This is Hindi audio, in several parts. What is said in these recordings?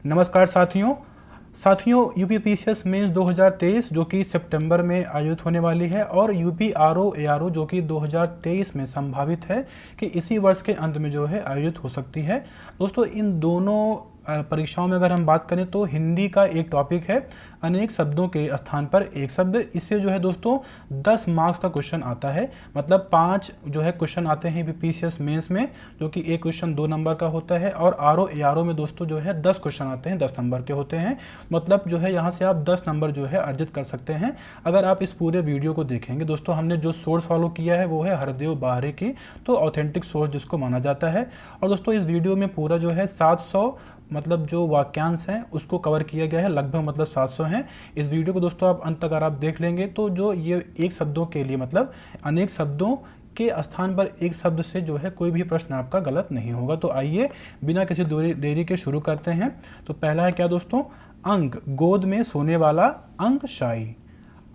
नमस्कार साथियों यूपीपीसीएस मेंस 2023 जो कि सितंबर में आयोजित होने वाली है और यूपी आरओ एआरओ जो कि 2023 में संभावित है कि इसी वर्ष के अंत में जो है आयोजित हो सकती है। दोस्तों इन दोनों परीक्षाओं में अगर हम बात करें तो हिंदी का एक टॉपिक है अनेक शब्दों के स्थान पर एक शब्द। इससे जो है दोस्तों 10 मार्क्स का क्वेश्चन आता है, मतलब 5 जो है क्वेश्चन आते हैं यूपीपीसीएस मेंस में, जो कि एक क्वेश्चन 2 नंबर का होता है और आरओ एआरओ में दोस्तों जो है 10 क्वेश्चन आते हैं 10 नंबर के होते हैं। मतलब जो है यहाँ से आप 10 नंबर जो है अर्जित कर सकते हैं अगर आप इस पूरे वीडियो को देखेंगे। दोस्तों हमने जो सोर्स फॉलो किया है वो है हरदेव बाहरे की, तो ऑथेंटिक सोर्स जिसको माना जाता है। और दोस्तों इस वीडियो में पूरा जो है 700 मतलब जो वाक्यांश हैं उसको कवर किया गया है, लगभग मतलब 700 हैं। इस वीडियो को दोस्तों आप अंत तक अगर आप देख लेंगे तो जो ये एक शब्दों के लिए मतलब अनेक शब्दों के स्थान पर एक शब्द से जो है कोई भी प्रश्न आपका गलत नहीं होगा। तो आइए बिना किसी देरी के शुरू करते हैं। तो पहला है क्या दोस्तों, अंक गोद में सोने वाला अंकशायी।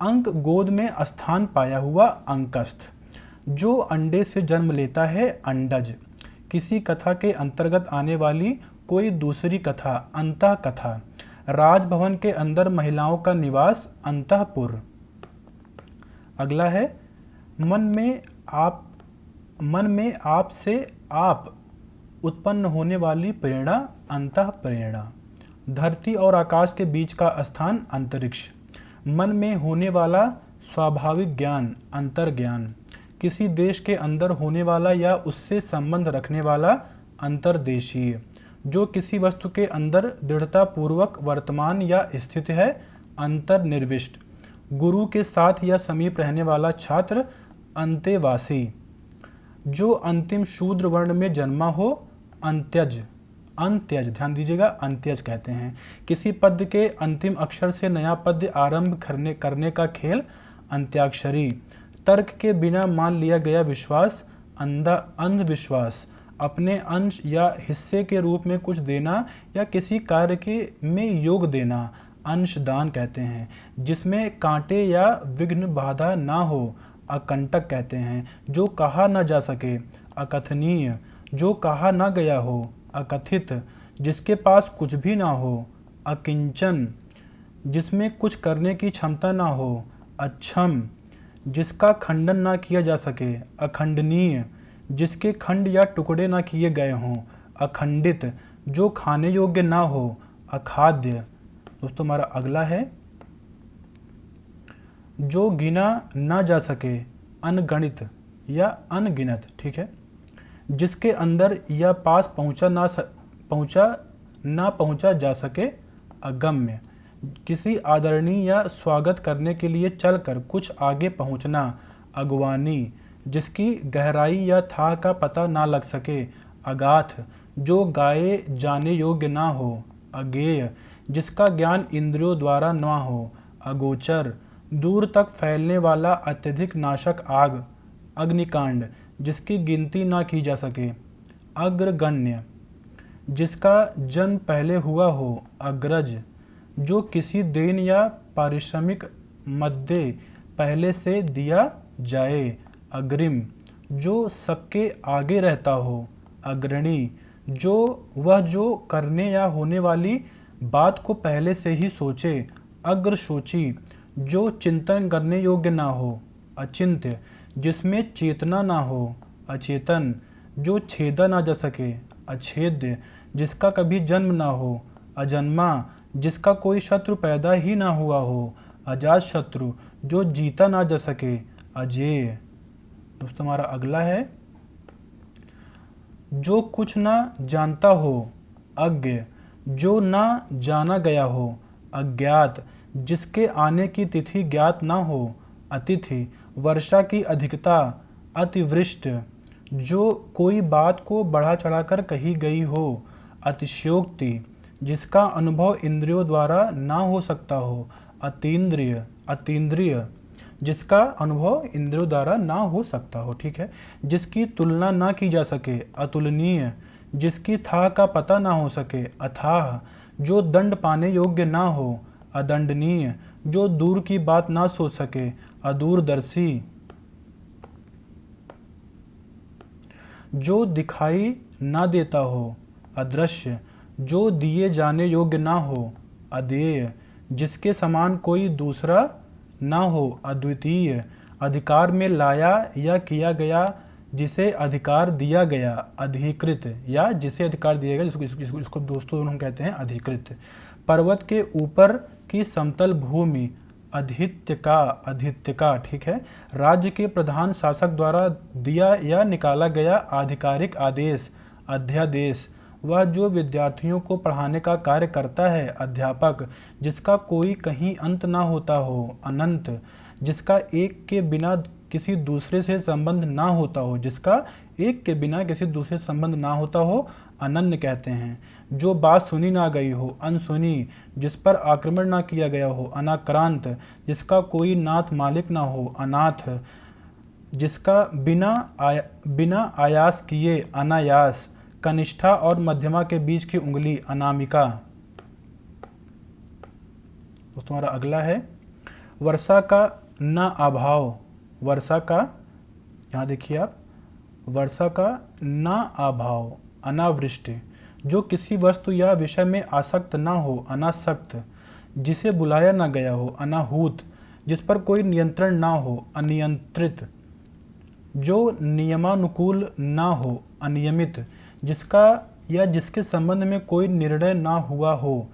अंक गोद में स्थान पाया हुआ अंकस्थ। जो अंडे से जन्म लेता है अंडज। किसी कथा के अंतर्गत आने वाली कोई दूसरी कथा अंतः कथा। राजभवन के अंदर महिलाओं का निवास अंतःपुर। अगला है मन में आप से आप उत्पन्न होने वाली प्रेरणा अंतः प्रेरणा। धरती और आकाश के बीच का स्थान अंतरिक्ष। मन में होने वाला स्वाभाविक ज्ञान अंतर्ज्ञान। किसी देश के अंदर होने वाला या उससे संबंध रखने वाला अंतर्देशीय। जो किसी वस्तु के अंदर दृढ़तापूर्वक वर्तमान या स्थित है अंतर्निर्विष्ट। गुरु के साथ या समीप रहने वाला छात्र अंतेवासी। जो अंतिम शूद्र वर्ण में जन्मा हो अंत्यज। अंत्यज ध्यान दीजिएगा, अंत्यज कहते हैं। किसी पद्य के अंतिम अक्षर से नया पद्य आरंभ करने का खेल अंत्याक्षरी। तर्क के बिना मान लिया गया विश्वास अंधविश्वास। अपने अंश या हिस्से के रूप में कुछ देना या किसी कार्य के में योग देना अंशदान कहते हैं। जिसमें कांटे या विघ्न बाधा ना हो अकंटक कहते हैं। जो कहा न जा सके अकथनीय। जो कहा न गया हो अकथित। जिसके पास कुछ भी ना हो अकिंचन। जिसमें कुछ करने की क्षमता ना हो अक्षम। जिसका खंडन ना किया जा सके अखंडनीय। जिसके खंड या टुकड़े ना किए गए हों अखंडित। जो खाने योग्य ना हो अखाद्य। दोस्तों हमारा अगला है जो गिना ना जा सके अनगणित या अनगिनत, ठीक है। जिसके अंदर या पास पहुंचा जा सके अगम्य। किसी आदरणीय या स्वागत करने के लिए चलकर कुछ आगे पहुंचना अगवानी। जिसकी गहराई या था का पता ना लग सके अगाथ। जो गाए जाने योग्य ना हो अगेय। जिसका ज्ञान इंद्रियों द्वारा ना हो अगोचर। दूर तक फैलने वाला अत्यधिक नाशक आग अग्निकांड। जिसकी गिनती ना की जा सके अग्रगण्य। जिसका जन्म पहले हुआ हो अग्रज। जो किसी देन या पारिश्रमिक मध्य पहले से दिया जाए अग्रिम। जो सबके आगे रहता हो अग्रणी। जो करने या होने वाली बात को पहले से ही सोचे अग्रशोची। जो चिंतन करने योग्य ना हो अचिंत्य। जिसमें चेतना ना हो अचेतन। जो छेदा ना जा सके अछेद्य। जिसका कभी जन्म ना हो अजन्मा। जिसका कोई शत्रु पैदा ही ना हुआ हो अजात शत्रु। जो जीता ना जा सके अजेय। दोस्तों हमारा अगला है जो कुछ ना जानता हो अज्ञ। जो ना जाना गया हो अज्ञात। जिसके आने की तिथि ज्ञात ना हो अतिथि। वर्षा की अधिकता अतिवृष्ट। जो कोई बात को बढ़ा चढ़ाकर कही गई हो अतिशयोक्ति। जिसका अनुभव इंद्रियों द्वारा ना हो सकता हो अतीन्द्रिय। जिसका अनुभव इंद्रियों द्वारा ना हो सकता हो, ठीक है। जिसकी तुलना ना की जा सके अतुलनीय। जिसकी था का पता ना हो सके अथाह। जो दंड पाने योग्य ना हो अदंडनीय। जो दूर की बात ना सोच सके अदूरदर्शी। जो दिखाई ना देता हो अदृश्य। जो दिए जाने योग्य ना हो, अदेय, जिसके समान कोई दूसरा ना हो, अद्वितीय, अधिकार में लाया या किया गया, जिसे अधिकार दिया गया, अधिकृत, या जिसे अधिकार दिया गया, इसको दोस्तों हम कहते हैं अधिकृत। पर्वत के ऊपर की समतल भूमि, अधित्यका, ठीक है। राज्य के प्रधान शासक द्वारा दिया या निकाला गया आधिकारिक आदेश, अध्यादेश। वह जो विद्यार्थियों को पढ़ाने का कार्य करता है, अध्यापक। जिसका कोई कहीं अंत ना होता हो, अनंत। जिसका एक के बिना किसी दूसरे से संबंध ना होता हो, जिसका एक के बिना किसी दूसरे से संबंध ना होता हो, अनन्य कहते हैं। जो बात सुनी ना गई हो, अनसुनी। जिस पर आक्रमण ना किया गया हो, अनाक्रांत। जिसका कोई नाथ मालिक ना हो, अनाथ। जिसका बिना आयास किए, अनायास। कनिष्ठा और मध्यमा के बीच की उंगली, अनामिका। दोस्तों हमारा अगला है वर्षा का ना अभाव। वर्षा का, यहाँ देखिए आप, वर्षा का ना अभाव, अनावृष्टि। जो किसी वस्तु या विषय में आसक्त ना हो, अनासक्त। जिसे बुलाया ना गया हो, अनाहूत। जिस पर कोई नियंत्रण ना हो, अनियंत्रित। जो नियमानुकूल ना हो, अनियमित। जिसका या जिसके संबंध में कोई निर्णय ना हुआ हो,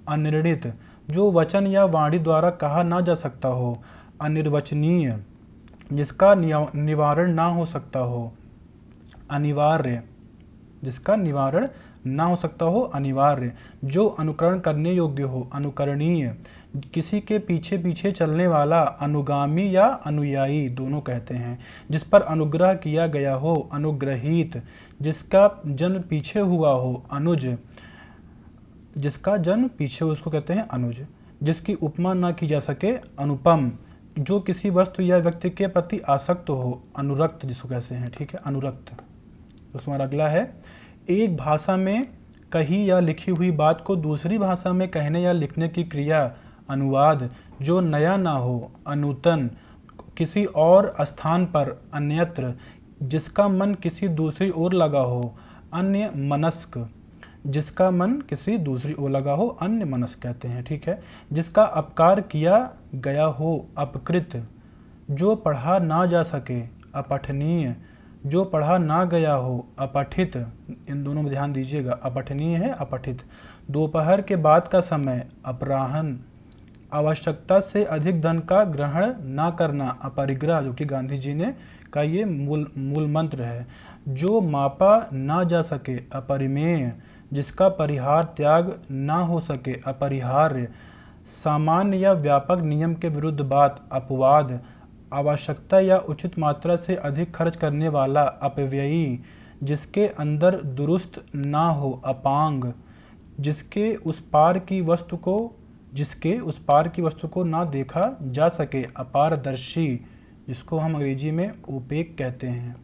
अनिर्णित। जो वचन या वाणी द्वारा कहा ना जा सकता हो, अनिर्वचनीय। जिसका निवारण ना हो सकता हो, अनिवार्य। जिसका निवारण ना हो सकता हो, अनिवार्य। जो अनुकरण करने योग्य हो, अनुकरणीय। किसी के पीछे पीछे चलने वाला, अनुगामी या अनुयायी दोनों कहते हैं। जिस पर अनुग्रह किया गया हो, अनुग्रहीत। जिसका जन्म पीछे हुआ हो, अनुज। जिसका जन्म पीछे हो, उसको कहते हैं अनुज। जिसकी उपमा ना की जा सके, अनुपम। जो किसी वस्तु या व्यक्ति के प्रति आसक्त हो, अनुरक्त जिसको कहते हैं, ठीक है, अनुरक्त। दोस्तों हमारा अगला है एक भाषा में कही या लिखी हुई बात को दूसरी भाषा में कहने या लिखने की क्रिया, अनुवाद। जो नया ना हो, अनूतन। किसी और स्थान पर, अन्यत्र। जिसका मन किसी दूसरी ओर लगा हो, अन्य मनस्क। जिसका मन किसी दूसरी ओर लगा हो, अन्य मनस्क कहते हैं, ठीक है। जिसका अपकार किया गया हो, अपकृत। जो पढ़ा ना जा सके, अपठनीय। जो पढ़ा ना गया हो, अपठित। इन दोनों में ध्यान दीजिएगा, अपठनीय है, अपठित। दोपहर के बाद का समय, अपराह्न। आवश्यकता से अधिक धन का ग्रहण ना करना, अपरिग्रह, जो कि गांधी जी ने का ये मूल मंत्र है। जो मापा ना जा सके, अपरिमेय। जिसका परिहार त्याग ना हो सके, अपरिहार्य। सामान्य या व्यापक नियम के विरुद्ध बात, अपवाद। आवश्यकता या उचित मात्रा से अधिक खर्च करने वाला, अपव्ययी। जिसके अंदर दुरुस्त ना हो, अपांग। जिसके उस पार की वस्तु को ना देखा जा सके, अपारदर्शी। जिसको हम अंग्रेजी में ओपेक कहते हैं।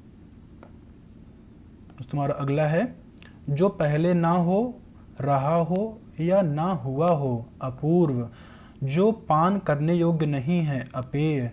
तुम्हारा अगला है जो पहले ना हो, रहा हो या ना हुआ हो, अपूर्व। जो पान करने योग्य नहीं है, अपेय।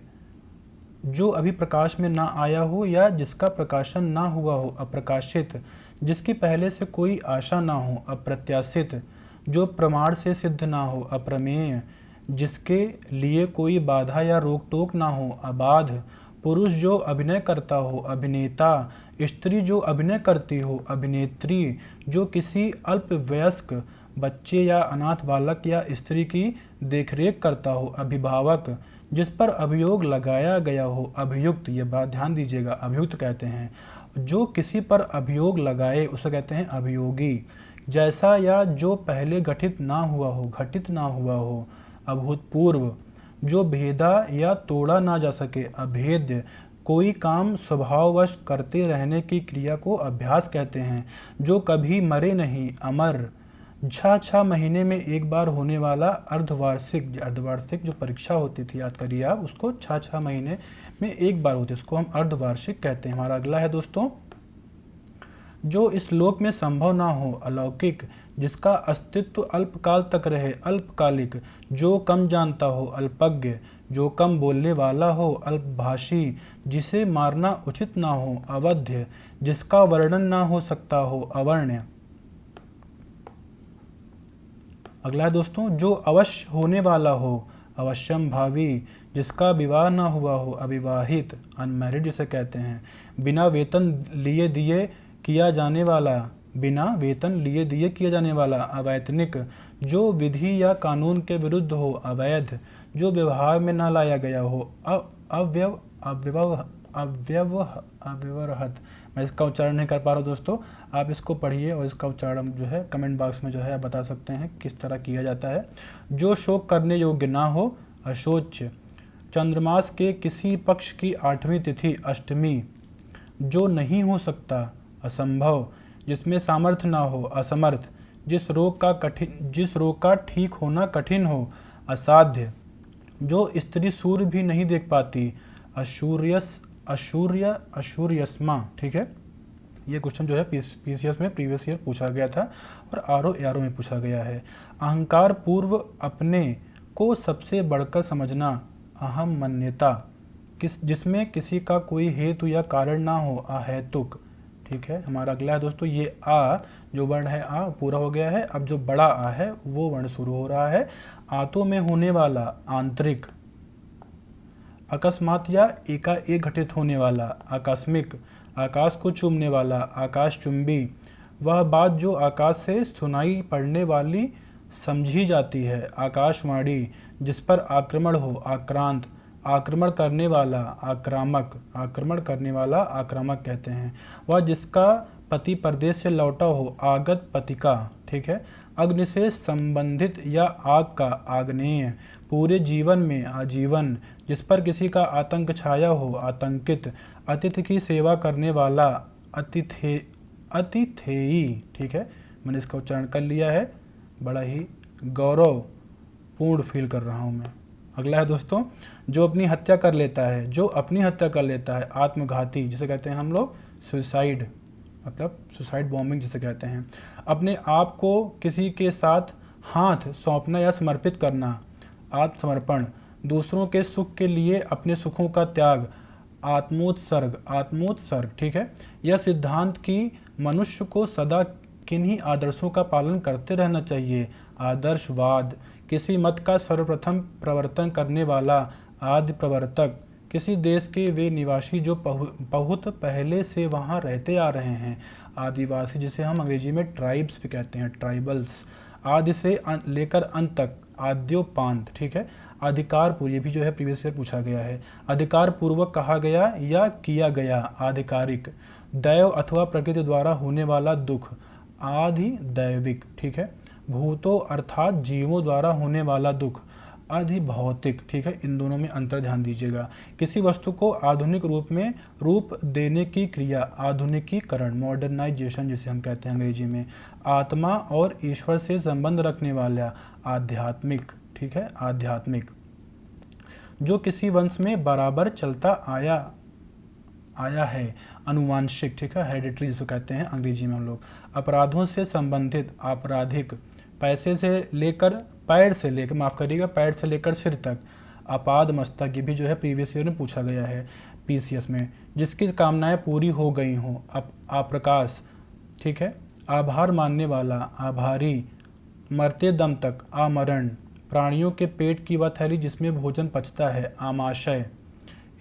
जो अभी प्रकाश में ना आया हो या जिसका प्रकाशन ना हुआ हो, अप्रकाशित। जिसकी पहले से कोई आशा ना हो, अप्रत्याशित। जो प्रमाण से सिद्ध ना हो, अप्रमेय। जिसके लिए कोई बाधा या रोक टोक ना हो, अबाध। पुरुष जो अभिनय करता हो, अभिनेता। स्त्री जो अभिनय करती हो, अभिनेत्री। जो किसी अल्पवयस्क बच्चे या अनाथ बालक या स्त्री की देखरेख करता हो, अभिभावक। जिस पर अभियोग लगाया गया हो, अभियुक्त। ये बात ध्यान दीजिएगा, अभियुक्त कहते हैं। जो किसी पर अभियोग लगाए उसे कहते हैं अभियोगी। जैसा या जो पहले घटित ना हुआ हो, घटित ना हुआ हो, अभूतपूर्व। जो भेदा या तोड़ा ना जा सके, अभेद्य। कोई काम स्वभाववश करते रहने की क्रिया को अभ्यास कहते हैं। जो कभी मरे नहीं, अमर। 6 महीने में एक बार होने वाला अर्धवार्षिक जो परीक्षा होती थी, याद करिए आप, उसको 6 महीने में एक बार होती है, उसको हम अर्धवार्षिक कहते हैं। हमारा अगला है दोस्तों जो इस लोक में संभव ना हो, अलौकिक। जिसका अस्तित्व अल्पकाल तक रहे, अल्पकालिक। जो कम जानता हो, अल्पज्ञ। जो कम बोलने वाला हो, अल्पभाषी। जिसे मारना उचित ना हो, अवध्य। जिसका वर्णन ना हो सकता हो, अवर्ण्य। अगला है दोस्तों, जो अवश्य होने वाला हो, अवश्यम भावी, जिसका विवाह ना हुआ हो, अविवाहित, अनमैरिड जिसे कहते हैं। बिना वेतन लिए दिए किया जाने वाला, बिना वेतन लिए दिए किया जाने वाला, अवैतनिक, जो विधि या कानून के विरुद्ध हो, अवैध, जो व्यवहार में ना लाया गया हो, अव्यव अव्यव अव्यव अव्यवहत। मैं इसका उच्चारण नहीं कर पा रहा हूँ दोस्तों, आप इसको पढ़िए और इसका उच्चारण जो है कमेंट बॉक्स में जो है आप बता सकते हैं किस तरह किया जाता है। जो शोक करने योग्य ना हो, अशोच्य, चंद्रमास के किसी पक्ष की 8वीं तिथि, अष्टमी, जो नहीं हो सकता, असंभव, जिसमें सामर्थ्य ना हो, असमर्थ, जिस रोग का ठीक होना कठिन हो, असाध्य, जो स्त्री सूर्य भी नहीं देख पाती, अशूर्यस्मा। ठीक है, ये क्वेश्चन जो है पीसीएस में प्रीवियस ईयर पूछा गया था और आरओ में पूछा गया है। अहंकार पूर्व अपने को सबसे बढ़कर समझना, अहम मन्यता, जिसमें किसी का कोई हेतु या कारण ना हो, अहेतुक। ठीक है, हमारा अगला है दोस्तों, ये आ जो वर्ण है आ पूरा हो गया है। अब जो बड़ा आ है वो वर्ण शुरू हो रहा है। आंतों में होने वाला, आंतरिक, अकस्मात या एकाएक घटित होने वाला, आकस्मिक, आकाश को चूमने वाला, आकाश चुंबी, वह बात जो आकाश से सुनाई पड़ने वाली समझी जाती है, आकाशवाणी, जिस पर आक्रमण हो, आक्रांत, आक्रमण करने वाला, आक्रामक, आक्रमण करने वाला आक्रामक कहते हैं। वह जिसका पति परदेश से लौटा हो, आगत, पतिका। ठीक है, अग्नि से संबंधित या आग का, आग्नेय, पूरे जीवन में, आजीवन, जिस पर किसी का आतंक छाया हो, आतंकित, अतिथि की सेवा करने वाला, अतिथेयी। ठीक है, मैंने इसका उच्चारण कर लिया है, बड़ा ही गौरव पूर्ण फील कर रहा हूँ मैं। अगला है दोस्तों, जो अपनी हत्या कर लेता है, जो अपनी हत्या कर लेता है, आत्मघाती, जिसे कहते हैं हम लोग सुसाइड, मतलब सुसाइड बॉम्बिंग जिसे कहते हैं। अपने आप को किसी के साथ हाथ सौंपना या समर्पित करना, आत्मसमर्पण, दूसरों के सुख के लिए अपने सुखों का त्याग, आत्मोत्सर्ग, आत्मोत्सर्ग। ठीक है, यह सिद्धांत कि मनुष्य को सदा किन्हीं आदर्शों का पालन करते रहना चाहिए, आदर्शवाद, किसी मत का सर्वप्रथम प्रवर्तन करने वाला, आदि प्रवर्तक, किसी देश के वे निवासी जो बहुत पहले से वहाँ रहते आ रहे हैं, आदिवासी, जिसे हम अंग्रेजी में ट्राइब्स भी कहते हैं, ट्राइबल्स, आदि से लेकर अंत तक, आद्योपांत। ठीक है, अधिकार पूर्व, ये भी जो है प्रीवियस ईयर पूछा गया है, अधिकार पूर्वक कहा गया या किया गया, आधिकारिक, दैव अथवा प्रकृति द्वारा होने वाला दुख, आधिदैविक। ठीक है, भूतों अर्थात जीवों द्वारा होने वाला दुख, अधिभौतिक। ठीक है, इन दोनों में अंतर ध्यान दीजिएगा। किसी वस्तु को आधुनिक रूप में रूप देने की क्रिया, आधुनिकीकरण, मॉडर्नाइजेशन जिसे हम कहते हैं अंग्रेजी में। आत्मा और ईश्वर से संबंध रखने वाला, आध्यात्मिक। ठीक है, आध्यात्मिक, जो किसी वंश में बराबर चलता आया है, अनुवांशिक। ठीक है, हेरिडिटरी जिसे कहते हैं अंग्रेजी में हम लोग। अपराधों से संबंधित, आपराधिक, पैर से लेकर माफ़ करिएगा, पैर से लेकर सिर तक, अपाद मस्तक, ये भी जो है प्रीवियस ईयर में पूछा गया है पीसीएस में। जिसकी कामनाएं पूरी हो गई हों, अप्रकाश। ठीक है, आभार मानने वाला, आभारी, मरते दम तक, आमरण, प्राणियों के पेट की वह थैली जिसमें भोजन पचता है, आमाशय,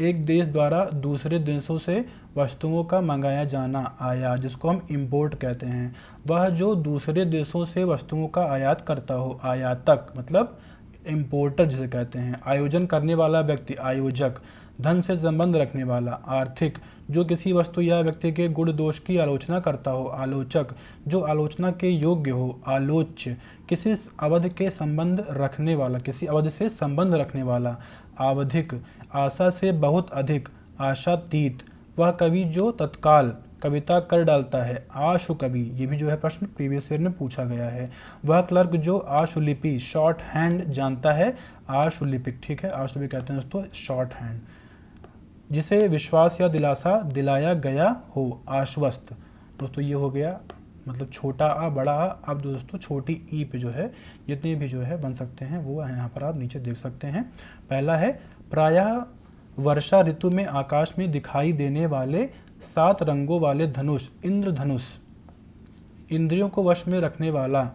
एक देश द्वारा दूसरे देशों से वस्तुओं का मंगाया जाना, आयात, जिसको हम इंपोर्ट कहते हैं। वह जो दूसरे देशों से वस्तुओं का आयात करता हो, आयातक, मतलब इंपोर्टर जिसे कहते हैं। आयोजन करने वाला व्यक्ति, आयोजक, धन से संबंध रखने वाला, आर्थिक, जो किसी वस्तु या व्यक्ति के गुण दोष की आलोचना करता हो, आलोचक, जो आलोचना के योग्य हो, आलोच्य, किसी अवधि के संबंध रखने वाला, किसी अवधि से संबंध रखने वाला, आवधिक, आशा से बहुत अधिक, आशातीत, वह कवि जो तत्काल कविता कर डालता है, आशु कवि, ये भी जो है प्रश्न प्रीवियस ईयर में पूछा गया है। वह क्लर्क जो आशुलिपि, शॉर्ट हैंड जानता है, आशुलिपिक। ठीक है, आशुलिपि कहते हैं दोस्तों शॉर्ट हैंड, जिसे विश्वास या दिलासा दिलाया गया हो, आश्वस्त। दोस्तों ये हो गया मतलब छोटा आ, बड़ा आ। अब दोस्तों छोटी ई पे जो है जितने भी जो है बन सकते हैं वो यहाँ पर आप नीचे देख सकते हैं। पहला है, प्रायः वर्षा ऋतु में आकाश में दिखाई देने वाले 7 रंगों वाले धनुष, इंद्रधनुष, इंद्रियों को वश में रखने वाला,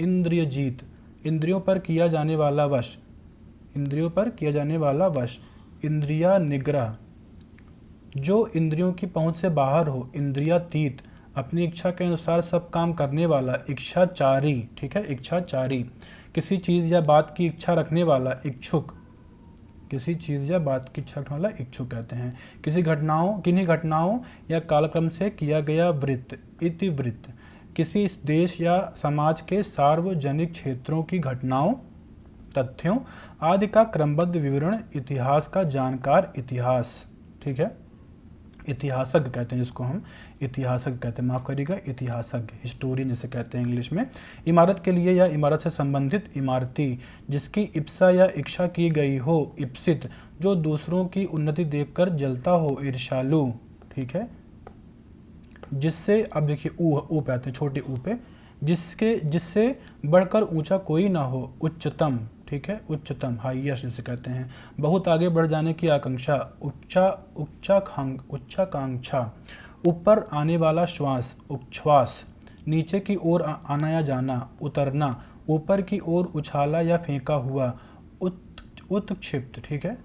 इंद्रियजीत, इंद्रियों पर किया जाने वाला वश, इंद्रियों पर किया जाने वाला वश, इंद्रिया निग्रह, जो इंद्रियों की पहुंच से बाहर हो, इंद्रियातीत, अपनी इच्छा के अनुसार सब काम करने वाला, इच्छाचारी, ठीक है, इच्छाचारी, किसी चीज़ या बात की इच्छा रखने वाला, इच्छुक, किसी चीज़ या बात की इच्छा रखने वाला इच्छुक कहते हैं। किन्हीं घटनाओं या कालक्रम से किया गया वृत्त, इतिवृत्त, किसी देश या समाज के सार्वजनिक क्षेत्रों की घटनाओं, तथ्यों आदि का क्रमबद्ध विवरण, इतिहास का जानकार, इतिहास, ठीक है, इतिहासज्ञ कहते हैं जिसको हम इतिहासज्ञ कहते हैं, माफ़ करिएगा, इतिहासज्ञ, हिस्टोरियन जिसे कहते हैं इंग्लिश में। इमारत के लिए या इमारत से संबंधित, इमारती, जिसकी इप्सा या इच्छा की गई हो, इप्सित, जो दूसरों की उन्नति देखकर जलता हो, ईर्ष्यालु, ठीक है, जिससे, अब देखिए ऊ पे आते हैं, छोटे ऊ पे, जिससे बढ़कर ऊंचा कोई ना हो, उच्चतम, ठीक है, उच्चतम, हाईएस्ट जिसे कहते हैं। बहुत आगे बढ़ जाने की आकांक्षा, उच्चाकांक्षा, ऊपर आने वाला श्वास, उच्छ्वास, नीचे की ओर आना या जाना, उतरना, ऊपर की ओर उछाला या फेंका हुआ, उत्क्षिप्त, ठीक है।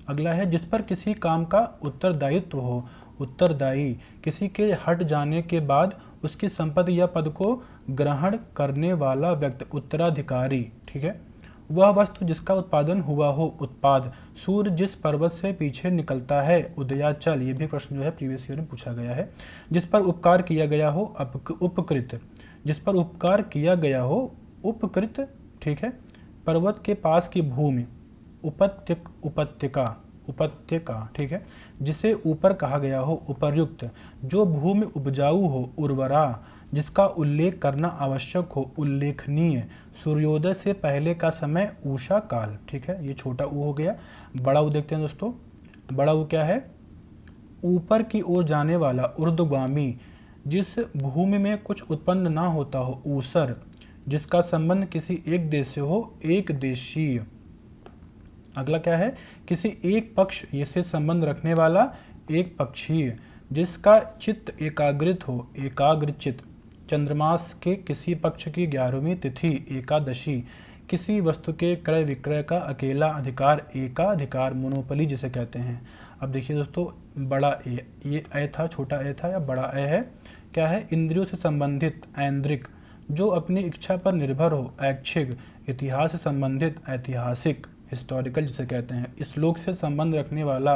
अगला है जिस पर किसी काम का उत्तरदायित्व हो, उत्तरदायी, किसी के हट जाने के बाद उसकी संपत्ति या पद को ग्रहण करने वाला व्यक्ति, उत्तराधिकारी, ठीक है। वह वस्तु जिसका उत्पादन हुआ हो, उत्पाद, सूर्य जिस पर्वत से पीछे निकलता है, उदयाचल, ये भी प्रश्न जो है प्रीवियस ईयर में पूछा गया है। जिस पर उपकार किया गया हो, उपकृत, जिस पर उपकार किया गया हो, उपकृत, ठीक है। पर्वत के पास की भूमि, उपत्यका, ठीक है, जिसे ऊपर कहा गया हो, उपर्युक्त, जो भूमि उपजाऊ हो, उर्वरा, जिसका उल्लेख करना आवश्यक हो, उल्लेखनीय, सूर्योदय से पहले का समय, उषा काल, ठीक है, ये छोटा ऊ हो गया। बड़ा ऊ देखते हैं दोस्तों, बड़ा ऊ क्या है, ऊपर की ओर जाने वाला, ऊर्ध्वगामी, जिस भूमि में कुछ उत्पन्न ना होता हो, ऊसर, जिसका संबंध किसी एक देश से हो, एक देशीय। अगला क्या है, किसी एक पक्ष से संबंध रखने वाला, एक पक्षीय, जिसका चित्त एकाग्रित हो, एकाग्रचित, चंद्रमास के किसी पक्ष की 11वीं तिथि, एकादशी, किसी वस्तु के क्रय विक्रय का अकेला अधिकार, एकाधिकार, मोनोपली जिसे कहते हैं। अब देखिए दोस्तों, बड़ा ए, ये ए था, छोटा ए था या बड़ा ए है, क्या है, इंद्रियों से संबंधित, ऐन्द्रिक, जो अपनी इच्छा पर निर्भर हो, ऐच्छिक, इतिहास से संबंधित, ऐतिहासिक, हिस्टोरिकल जिसे कहते हैं, श्लोक से संबंध रखने वाला,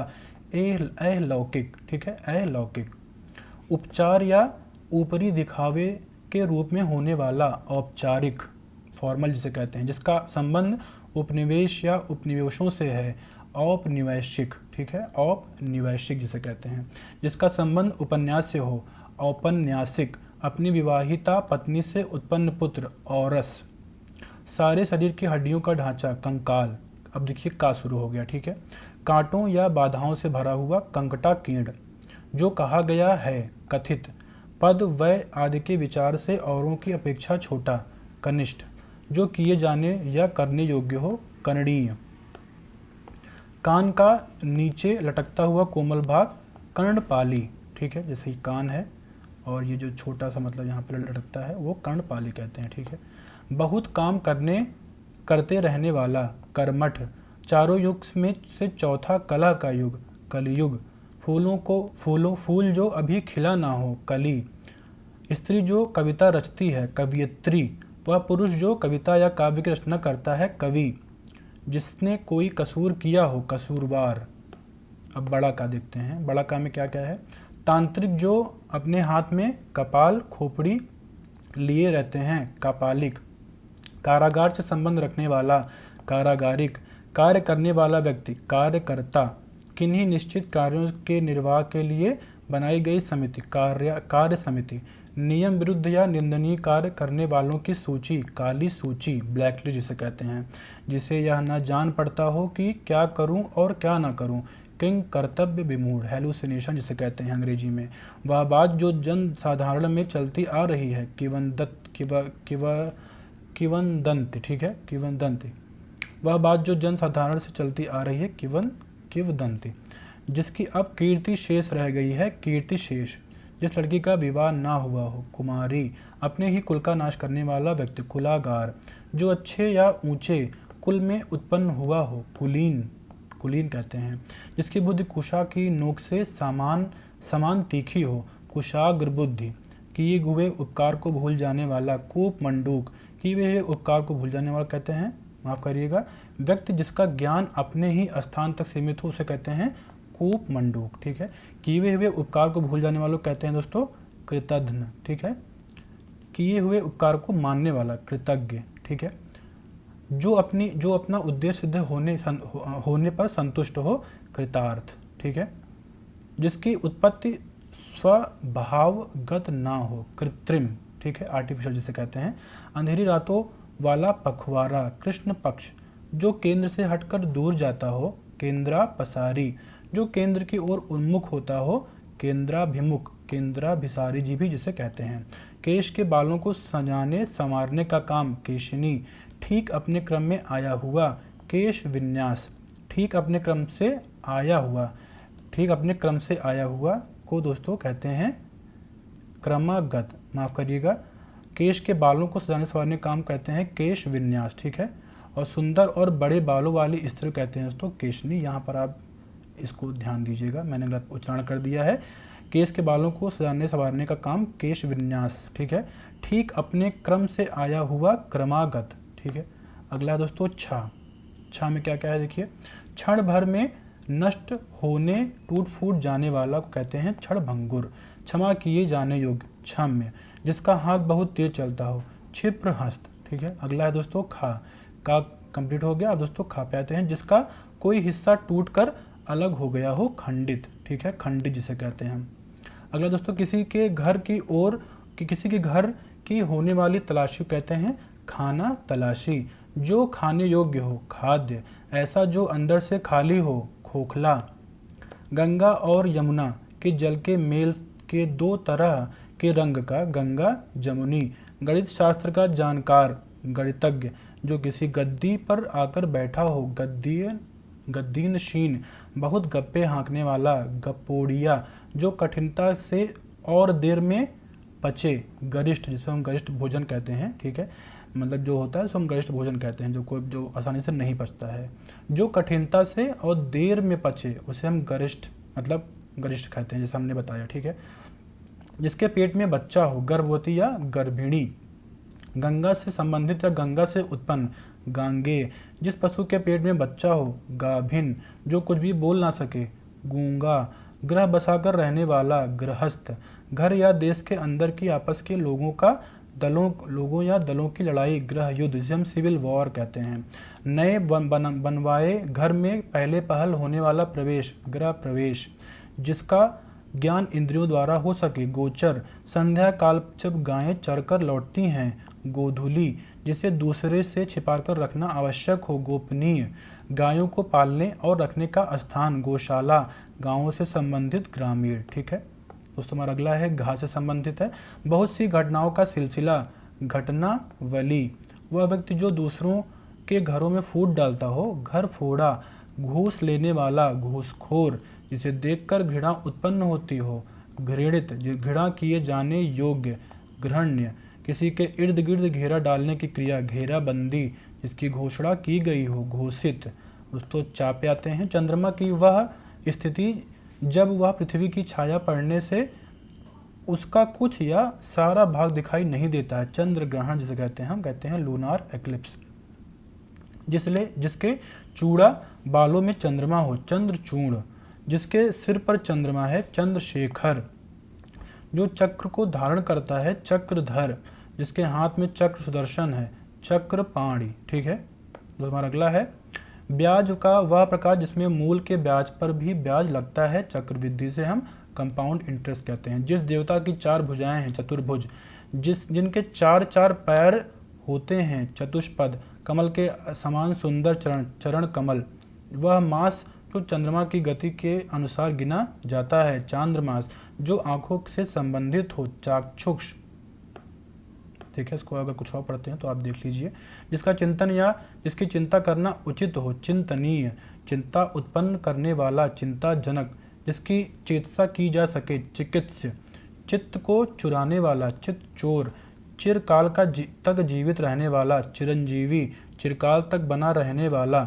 अलौकिक, ठीक है, अलौकिक, उपचार या ऊपरी दिखावे के रूप में होने वाला, औपचारिक, फॉर्मल जिसे कहते हैं, जिसका संबंध उपनिवेश या उपनिवेशों से है, औपनिवेशिक, ठीक है, औपनिवेशिक जिसे कहते हैं, जिसका संबंध उपन्यास से हो, औपन्यासिक, अपनी विवाहिता पत्नी से उत्पन्न पुत्र, औरस, सारे शरीर की हड्डियों का ढांचा, कंकाल, अब देखिए का शुरू हो गया, ठीक है, कांटों या बाधाओं से भरा हुआ, कंकटा कीड़, जो कहा गया है, कथित, पद वय आदि के विचार से औरों की अपेक्षा छोटा, कनिष्ठ, जो किए जाने या करने योग्य हो, करणीय, कान का नीचे लटकता हुआ कोमल भाग, कर्णपाली, ठीक है, जैसे ही कान है और ये जो छोटा सा मतलब यहाँ पर लटकता है वो कर्णपाली कहते हैं, ठीक है। बहुत काम करते रहने वाला, कर्मठ, चारों युग में से चौथा कला का युग, कलियुग, फूल जो अभी खिला ना हो, कली, स्त्री जो कविता रचती है, कवियत्री, वह पुरुष जो कविता या काव्य की रचना करता है, कवि, जिसने कोई कसूर किया हो, कसूरवार। अब बड़ा का देखते हैं, बड़ा का में क्या क्या है, तांत्रिक, जो अपने हाथ में कपाल खोपड़ी लिए रहते हैं, कपालिक, कारागार से संबंध रखने वाला, कारागारिक, कार्य करने वाला व्यक्ति, कार्यकर्ता, किन्हीं निश्चित कार्यों के निर्वाह के लिए बनाई गई समिति, कार्य समिति, नियम विरुद्ध या निंदनीय कार्य करने वालों की सूची, काली सूची, ब्लैकलिस्ट जिसे कहते हैं, जिसे यह न जान पड़ता हो कि क्या करूं और क्या ना करूं, किंग कर्तव्य विमूढ़, हेलुसिनेशन जिसे कहते हैं अंग्रेजी में। वह बात जो जन साधारण में चलती आ रही है, किवदंती, ठीक है, किवदंती, वह बात जो जन साधारण से चलती आ रही है, किवदंती, जिसकी अब कीर्ति शेष रह गई है, कीर्ति शेष, जिस लड़की का विवाह ना हुआ हो। कुमारी, अपने ही कुल का नाश करने वाला व्यक्ति। कुलागार, जो अच्छे या ऊंचे कुल में उत्पन्न हुआ हो। कुलीन, कुलीन कहते हैं जिसकी बुद्धि कुशा की नोक से समान तीखी हो। कुशाग्र बुद्धि, किए हुए उपकार को भूल जाने वाला। कूप मंडूक, किए हुए उपकार को भूल जाने वाला कहते हैं, माफ करिएगा, व्यक्ति जिसका ज्ञान अपने ही स्थान तक सीमित हो उसे कहते हैं कूप मंडूक। ठीक है, किए हुए उपकार को भूल जाने वालों कहते हैं दोस्तों कृतघ्न। ठीक है, किए हुए उपकार को मानने वाला कृतज्ञ। ठीक है, जो अपना उद्देश्य सिद्ध होने पर संतुष्ट हो। कृतार्थ। ठीक है, जिसकी उत्पत्ति स्वभावगत ना हो। कृत्रिम। ठीक है, आर्टिफिशियल जिसे कहते हैं। अंधेरी रातों वाला पखवाड़ा। कृष्ण पक्ष, जो केंद्र से हटकर दूर जाता हो। केंद्रा पसारी, जो केंद्र की ओर उन्मुख होता हो। केंद्राभिमुख, केंद्राभिसारी जी भी जिसे कहते हैं। केश के बालों को सजाने संवारने का काम। केशिनी, ठीक अपने क्रम में आया हुआ। केश विन्यास, ठीक अपने क्रम से आया हुआ। ठीक अपने क्रम से आया हुआ को दोस्तों कहते हैं क्रमागत, माफ करिएगा। केश के बालों को सजाने संवारने का काम कहते हैं केश विन्यास। ठीक है, और सुंदर और बड़े बालों वाली स्त्री कहते हैं दोस्तों केशनी। यहाँ पर आप इसको ध्यान दीजिएगा, मैंने गलत उच्चारण कर दिया है। केश के बालों को सजाने संवारने का काम केश विन्यास। ठीक है, ठीक अपने क्रम से आया हुआ क्रमागत। ठीक है, अगला है दोस्तों छा। छा में क्या क्या है देखिए। क्षण भर में नष्ट होने टूट फूट जाने वाला को कहते हैं क्षण भंगुर। क्षमा किए जाने योग्य। क्षम्य, जिसका हाथ बहुत तेज चलता हो। क्षिप्र हस्त। ठीक है, अगला है दोस्तों खा। का कंप्लीट हो गया। अब दोस्तों खा पे आते हैं, जिसका कोई हिस्सा टूट कर अलग हो गया हो। खंडित। ठीक है, खंडित जिसे कहते हैं हम। अगला दोस्तों किसी के घर की होने वाली तलाशी कहते हैं खाना तलाशी। जो खाने योग्य हो। खाद्य, ऐसा जो अंदर से खाली हो। खोखला। गंगा और यमुना के जल के मेल के दो तरह के रंग का। गंगा जमुनी। गणित शास्त्र का जानकार। गणितज्ञ, जो किसी गद्दी पर आकर बैठा हो। गद्दीनशीन, बहुत गप्पे हाँकने वाला। गपोड़िया, जो कठिनता से और देर में पचे। गरिष्ठ, जिसे हम गरिष्ठ भोजन कहते हैं। ठीक है, मतलब जो होता है उसको हम गरिष्ठ भोजन कहते हैं, जो आसानी से नहीं पचता है। जो कठिनता से और देर में पचे उसे हम गरिष्ठ कहते हैं, जैसे हमने बताया। ठीक है, जिसके पेट में बच्चा हो। गर्भवती या गर्भिणी। गंगा से संबंधित या गंगा से उत्पन्न। गांगे, जिस पशु के पेट में बच्चा हो। गाभिन, जो कुछ भी बोल ना सके। गूंगा, ग्रह बसाकर रहने वाला। गृहस्थ, घर या देश के अंदर की आपस के लोगों या दलों की लड़ाई। गृह युद्ध, जिसे हम सिविल वॉर कहते हैं। नए बनवाए घर में पहले पहल होने वाला प्रवेश। गृह प्रवेश, जिसका ज्ञान इंद्रियों द्वारा हो सके। गोचर, संध्या काल जब गायें चरकर लौटती हैं। गोधूली, जिसे दूसरे से छिपाकर रखना आवश्यक हो। गोपनीय, गायों को पालने और रखने का स्थान। गौशाला, गांवों से संबंधित ग्रामीण। ठीक है दोस्तों, हमारा अगला है घा से संबंधित है। बहुत सी घटनाओं का सिलसिला। घटनावली, वह व्यक्ति जो दूसरों के घरों में फूट डालता हो। घर फोड़ा, घूस लेने वाला। घूसखोर, जिसे देखकर घृणा उत्पन्न होती हो। घृणित, घृणा किए जाने योग्य। घृण्य, किसी के इर्द गिर्द घेरा डालने की क्रिया। घेराबंदी, जिसकी घोषणा की गई हो। घोषित। दोस्तों चापे आते हैं। चंद्रमा की वह स्थिति जब वह पृथ्वी की छाया पड़ने से उसका कुछ या सारा भाग दिखाई नहीं देता है। चंद्र ग्रहण जिसे कहते हैं हम कहते हैं लूनार एक्लिप्स। जिसके चूड़ा बालों में चंद्रमा हो। चंद्रचूड़, जिसके सिर पर चंद्रमा है। चंद्रशेखर, जो चक्र को धारण करता है। चक्रधर, जिसके हाथ में चक्र सुदर्शन है। चक्रपाणी। ठीक है, जो हमारा अगला है ब्याज का वह प्रकार जिसमें मूल के ब्याज पर भी ब्याज लगता है। चक्रवृद्धि से हम कंपाउंड इंटरेस्ट कहते हैं। जिस देवता की 4 भुजाएं हैं। चतुर्भुज, जिनके 4 पैर होते हैं। चतुष्पद, कमल के समान सुंदर चरण कमल। वह मास जो चंद्रमा की गति के अनुसार गिना जाता है। चांद्रमास, जो आंखों से संबंधित हो। चाक्षुष। ठीक है, इसको अगर कुछ और पढ़ते हैं तो आप देख लीजिए। जिसका चिंतन या जिसकी चिंता करना उचित हो। चिंतनीय, चिंता उत्पन्न करने वाला। चिंताजनक, जिसकी चिकित्सा की जा सके। चिकित्स्य, चित्त को चुराने वाला चित्त चोर, चिरकाल तक जीवित रहने वाला चिरंजीवी, चिरकाल तक बना रहने वाला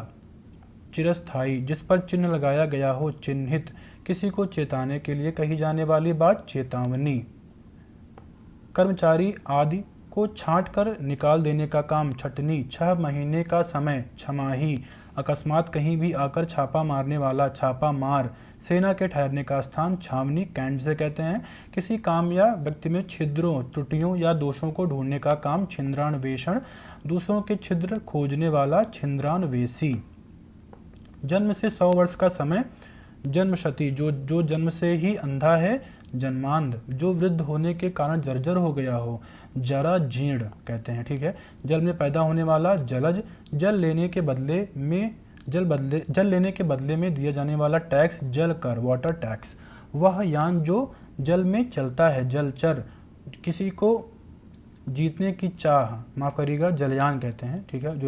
चिरस्थायी, जिस पर चिन्ह लगाया गया हो चिन्हित, किसी को चेताने के लिए कही जाने वाली बात चेतावनी। कर्मचारी आदि को छांट कर निकाल देने का काम छटनी, 6 महीने का समय छमाही, अकस्मात कहीं भी आकर छापा मारने वाला छापा मार, सेना के ठहरने का स्थान छावनी कैंट से कहते हैं। किसी काम या व्यक्ति में छिद्रों, त्रुटियों या दोषों को ढूंढने का काम छिंद्रान्वेषण, दूसरों के छिद्र खोजने वाला छिंद्रान्वेषी। जन्म से 100 वर्ष का समय जन्मशती, जो जन्म से ही अंधा है जन्मांध, जो वृद्ध होने के कारण जर्जर हो गया हो जरा जीर्ण कहते हैं। ठीक है। जल में पैदा होने वाला जलज, जल लेने के बदले में दिया जाने वाला टैक्स जल कर, वाटर टैक्स। वह यान जो जल में चलता है जलचर, किसी को जीतने की चाह, माफ करिएगा, जलयान कहते हैं। ठीक है।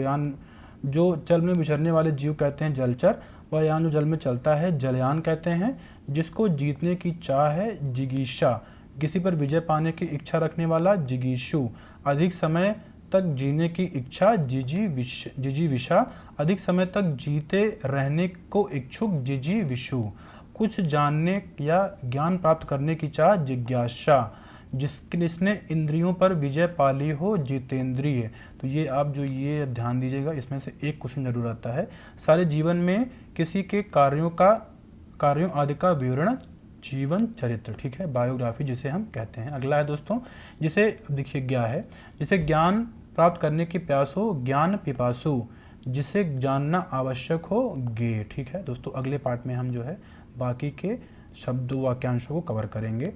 जो जल में विचरने वाले जीव कहते हैं जलचर, वह यान जो जल में चलता है जलयान कहते हैं। जिसको जीतने की चाह है जिगीषा, किसी पर विजय पाने की इच्छा रखने वाला जिगीषु। अधिक समय तक जीने की इच्छा जिजीविषा, अधिक समय तक जीते रहने को इच्छुक जिजीविषु। कुछ जानने या ज्ञान प्राप्त करने की चाह जिज्ञासा, जिसने इंद्रियों पर विजय पाली हो जितेंद्रिय। तो ये आप जो ये ध्यान दीजिएगा, इसमें से एक क्वेश्चन जरूर आता है। सारे जीवन में किसी के कार्यों आदि का विवरण जीवन चरित्र। ठीक है। बायोग्राफी जिसे हम कहते हैं। अगला है दोस्तों, जिसे देखिए ज्ञा है, जिसे ज्ञान प्राप्त करने की प्यास हो ज्ञान पिपासु, जिसे जानना आवश्यक हो ज्ञेय। ठीक है दोस्तों, अगले पार्ट में हम जो है बाकी के शब्दों वाक्यांशों को कवर करेंगे।